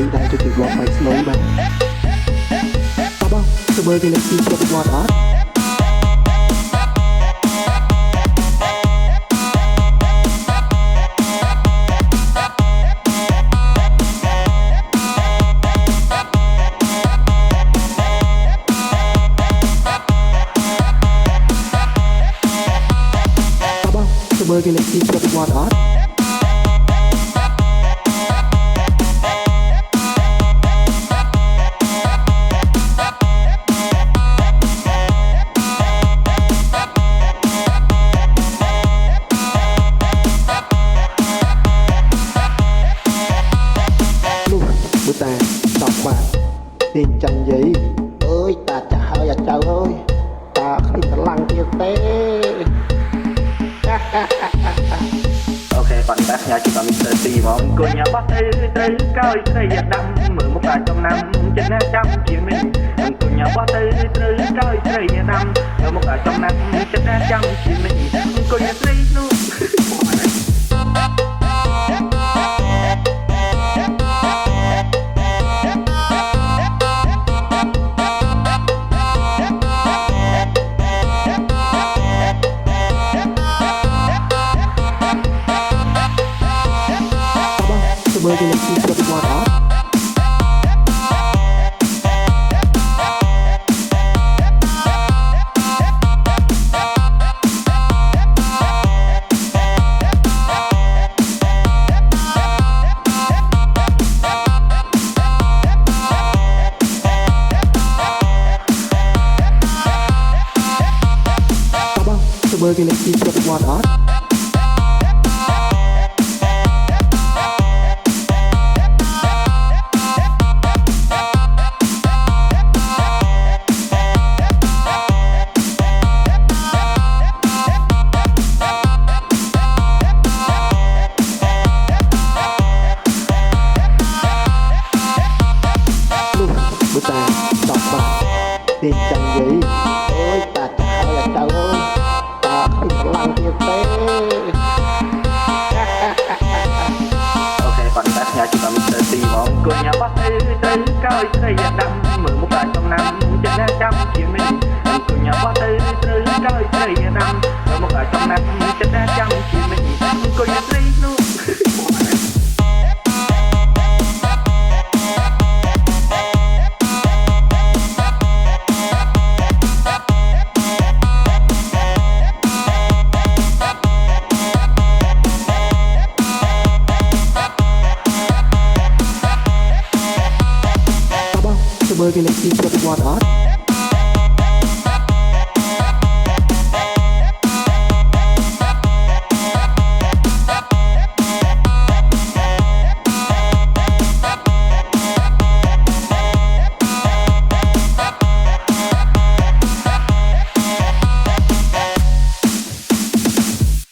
ញដែលជួយគេរាប់បាយស្នូបាទតោះបងទៅមើលគេលេខទីជាប់វត្តអត់មើលគេលេខទីជាប់វត្តអត់នោះមើលតាតបបាទទាញចាញ់យាយអើយតាចាស់ហើយអាចៅអើយតាគ្មានកម្លាំងទៀតទេអូខេគាត់តែផ្ញើជូនដល់ Mr. T ហ្មងអង្គុញបោះទៅត្រូវកោយស្រីដាំមើលមុខអាចចំណាំចិត្តណាចាំជាមិនអង្គុញបោះទៅត្រូវកោយស្រីដាំមើលមុខអាចចំណាំចិត្តណាចាំជាមិនអង្គុញស្រីនោះមើលគេលេខទីជាប់វត្តអត់មើលគេលេខទីជាប់វត្តអត់តាតបបាទទាញចាំងយាយអើយតាចាស់ហើយអាចៅអើយតាគ្មានកម្លាំងទៀតទេអូខេគាត់តែផ្ញើជូនដល់ Mr. T ហ្មងអង្គុញបោះទៅត្រូវកោយស្រីដាំមើលមុខអាចចំណាំចិត្តណាចាំជាមិនអង្គុញបោះទៅត្រូវកោយស្រីដាំមើលមុខអាចចំណាំចិត្តណាចាំជាមិនអង្គុញស្រីនោះមើលគេលេខទីជាប់វត្តអត់